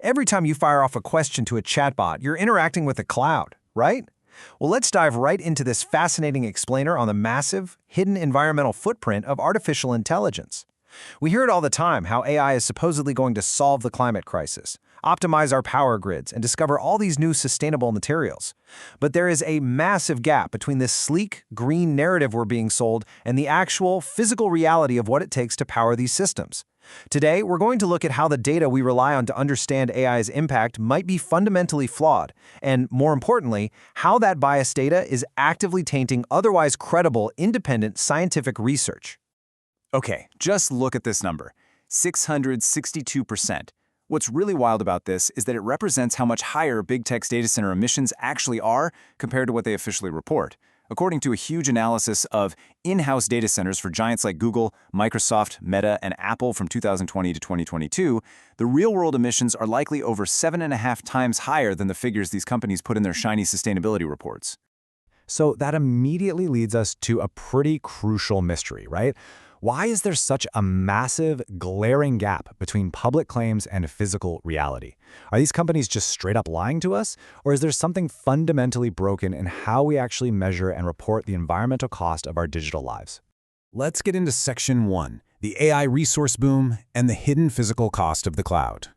Every time you fire off a question to a chatbot, you're interacting with the cloud, right? Well, let's dive right into this fascinating explainer on the massive, hidden environmental footprint of artificial intelligence. We hear it all the time how AI is supposedly going to solve the climate crisis, optimize our power grids, and discover all these new sustainable materials. But there is a massive gap between this sleek, green narrative we're being sold and the actual, physical reality of what it takes to power these systems. Today, we're going to look at how the data we rely on to understand AI's impact might be fundamentally flawed, and more importantly, how that biased data is actively tainting otherwise credible, independent scientific research. Okay, just look at this number, 662%. What's really wild about this is that it represents how much higher big tech's data center emissions actually are compared to what they officially report. According to a huge analysis of in-house data centers for giants like Google, Microsoft, Meta, and Apple from 2020 to 2022, the real-world emissions are likely over 7.5 times higher than the figures these companies put in their shiny sustainability reports. So that immediately leads us to a pretty crucial mystery, right? Why is there such a massive, glaring gap between public claims and physical reality? Are these companies just straight up lying to us? Or is there something fundamentally broken in how we actually measure and report the environmental cost of our digital lives? Let's get into Section 1, the AI resource boom and the hidden physical cost of the cloud.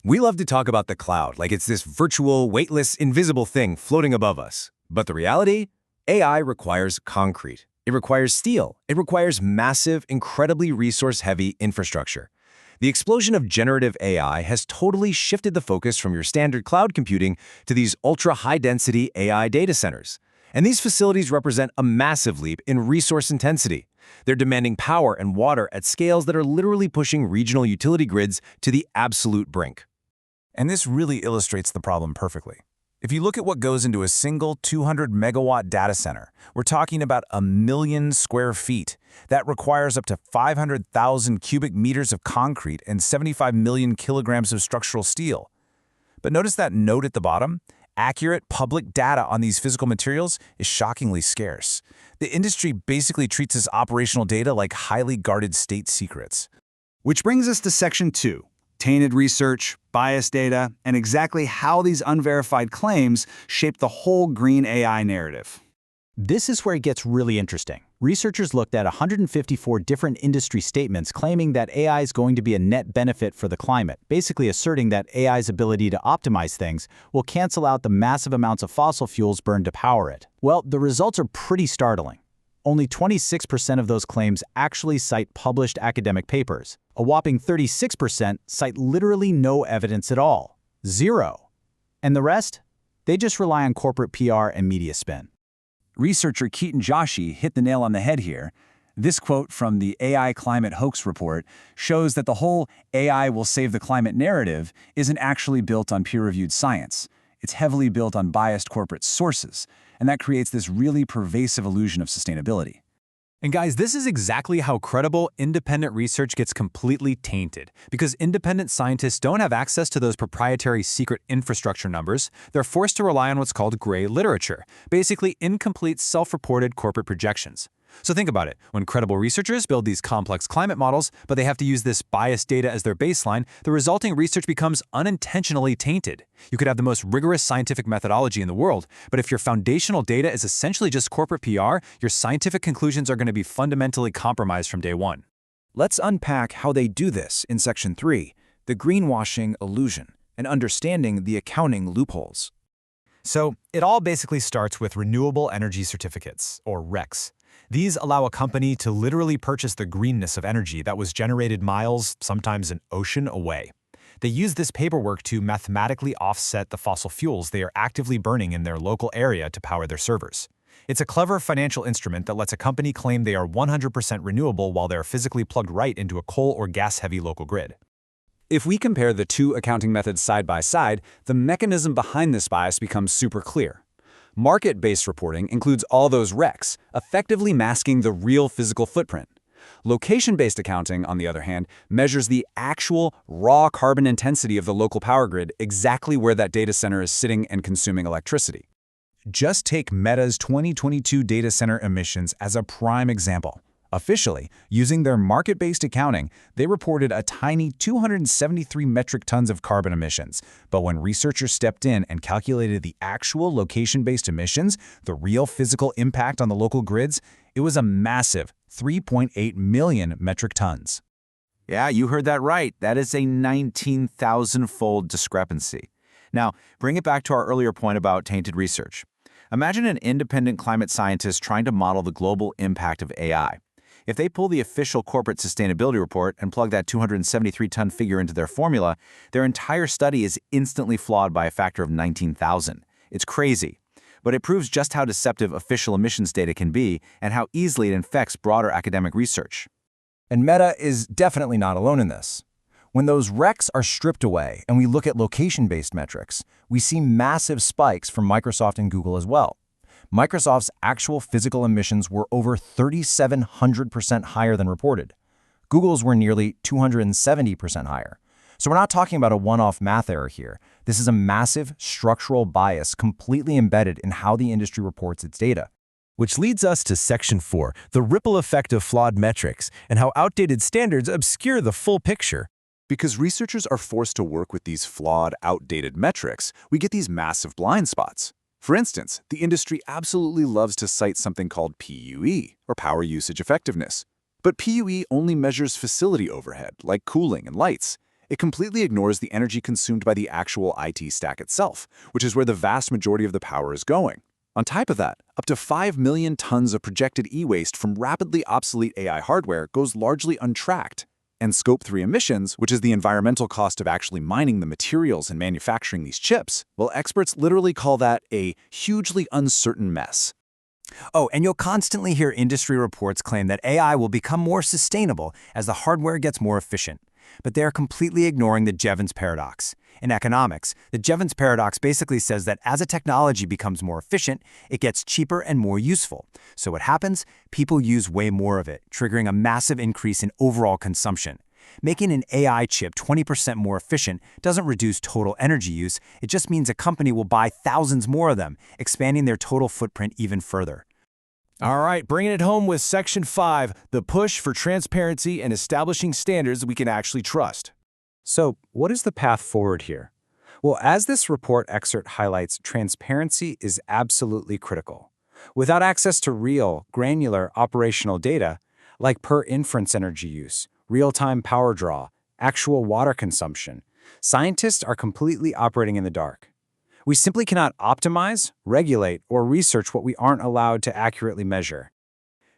We love to talk about the cloud like it's this virtual, weightless, invisible thing floating above us. But the reality? AI requires concrete. It requires steel. It requires massive, incredibly resource-heavy infrastructure. The explosion of generative AI has totally shifted the focus from your standard cloud computing to these ultra-high-density AI data centers. And these facilities represent a massive leap in resource intensity. They're demanding power and water at scales that are literally pushing regional utility grids to the absolute brink. And this really illustrates the problem perfectly. If you look at what goes into a single 200-megawatt data center, we're talking about 1 million square feet. That requires up to 500,000 cubic meters of concrete and 75 million kilograms of structural steel. But notice that note at the bottom? Accurate public data on these physical materials is shockingly scarce. The industry basically treats this operational data like highly guarded state secrets. Which brings us to Section 2. Tainted research, biased data, and exactly how these unverified claims shape the whole green AI narrative. This is where it gets really interesting. Researchers looked at 154 different industry statements claiming that AI is going to be a net benefit for the climate, basically asserting that AI's ability to optimize things will cancel out the massive amounts of fossil fuels burned to power it. Well, the results are pretty startling. Only 26% of those claims actually cite published academic papers. A whopping 36% cite literally no evidence at all. Zero. And the rest? They just rely on corporate PR and media spin. Researcher Keaton Joshi hit the nail on the head here. This quote from the AI Climate Hoax Report shows that the whole AI will save the climate narrative isn't actually built on peer-reviewed science. It's heavily built on biased corporate sources, and that creates this really pervasive illusion of sustainability. And guys, this is exactly how credible, independent research gets completely tainted. Because independent scientists don't have access to those proprietary secret infrastructure numbers, they're forced to rely on what's called gray literature, basically incomplete self-reported corporate projections. So think about it. When credible researchers build these complex climate models, but they have to use this biased data as their baseline, the resulting research becomes unintentionally tainted. You could have the most rigorous scientific methodology in the world, but if your foundational data is essentially just corporate PR, your scientific conclusions are going to be fundamentally compromised from day one. Let's unpack how they do this in Section 3, the greenwashing illusion, and understanding the accounting loopholes. So it all basically starts with renewable energy certificates, or RECs. These allow a company to literally purchase the greenness of energy that was generated miles, sometimes an ocean away. They use this paperwork to mathematically offset the fossil fuels they are actively burning in their local area to power their servers. It's a clever financial instrument that lets a company claim they are 100% renewable while they're physically plugged right into a coal or gas-heavy local grid. If we compare the two accounting methods side by side, the mechanism behind this bias becomes super clear. Market-based reporting includes all those RECs, effectively masking the real physical footprint. Location-based accounting, on the other hand, measures the actual raw carbon intensity of the local power grid exactly where that data center is sitting and consuming electricity. Just take Meta's 2022 data center emissions as a prime example. Officially, using their market-based accounting, they reported a tiny 273 metric tons of carbon emissions. But when researchers stepped in and calculated the actual location-based emissions, the real physical impact on the local grids, it was a massive 3.8 million metric tons. Yeah, you heard that right. That is a 19,000-fold discrepancy. Now, bring it back to our earlier point about tainted research. Imagine an independent climate scientist trying to model the global impact of AI. If they pull the official corporate sustainability report and plug that 273-ton figure into their formula, their entire study is instantly flawed by a factor of 19,000. It's crazy. But it proves just how deceptive official emissions data can be and how easily it infects broader academic research. And Meta is definitely not alone in this. When those recs are stripped away and we look at location-based metrics, we see massive spikes from Microsoft and Google as well. Microsoft's actual physical emissions were over 3,700% higher than reported. Google's were nearly 270% higher. So we're not talking about a one-off math error here. This is a massive structural bias completely embedded in how the industry reports its data. Which leads us to Section 4, the ripple effect of flawed metrics, and how outdated standards obscure the full picture. Because researchers are forced to work with these flawed, outdated metrics, we get these massive blind spots. For instance, the industry absolutely loves to cite something called PUE, or power usage effectiveness. But PUE only measures facility overhead, like cooling and lights. It completely ignores the energy consumed by the actual IT stack itself, which is where the vast majority of the power is going. On top of that, up to 5 million tons of projected e-waste from rapidly obsolete AI hardware goes largely untracked. And Scope 3 emissions, which is the environmental cost of actually mining the materials and manufacturing these chips, well, experts literally call that a hugely uncertain mess. Oh, and you'll constantly hear industry reports claim that AI will become more sustainable as the hardware gets more efficient. But they are completely ignoring the Jevons paradox. In economics, the Jevons paradox basically says that as a technology becomes more efficient, it gets cheaper and more useful. So what happens? People use way more of it, triggering a massive increase in overall consumption. Making an AI chip 20% more efficient doesn't reduce total energy use, it just means a company will buy thousands more of them, expanding their total footprint even further. All right, bringing it home with Section 5, the push for transparency and establishing standards we can actually trust. So, what is the path forward here? Well, as this report excerpt highlights, transparency is absolutely critical. Without access to real, granular operational data, like per inference energy use, real-time power draw, actual water consumption, scientists are completely operating in the dark. We simply cannot optimize, regulate, or research what we aren't allowed to accurately measure.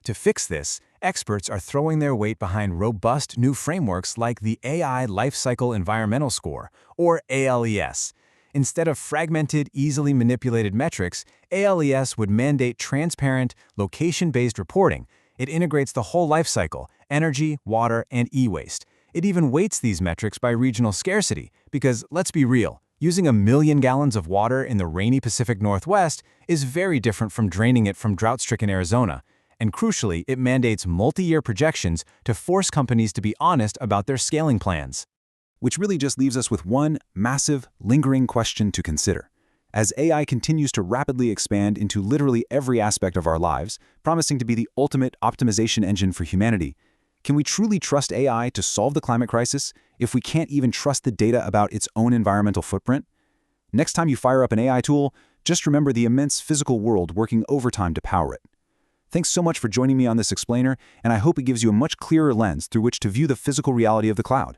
To fix this, experts are throwing their weight behind robust new frameworks like the AI Lifecycle Environmental Score, or ALES. Instead of fragmented, easily manipulated metrics, ALES would mandate transparent, location-based reporting. It integrates the whole life cycle: energy, water, and e-waste. It even weights these metrics by regional scarcity, because, let's be real, using 1 million gallons of water in the rainy Pacific Northwest is very different from draining it from drought-stricken Arizona. And crucially, it mandates multi-year projections to force companies to be honest about their scaling plans. Which really just leaves us with one massive, lingering question to consider. As AI continues to rapidly expand into literally every aspect of our lives, promising to be the ultimate optimization engine for humanity, can we truly trust AI to solve the climate crisis if we can't even trust the data about its own environmental footprint? Next time you fire up an AI tool, just remember the immense physical world working overtime to power it. Thanks so much for joining me on this explainer, and I hope it gives you a much clearer lens through which to view the physical reality of the cloud.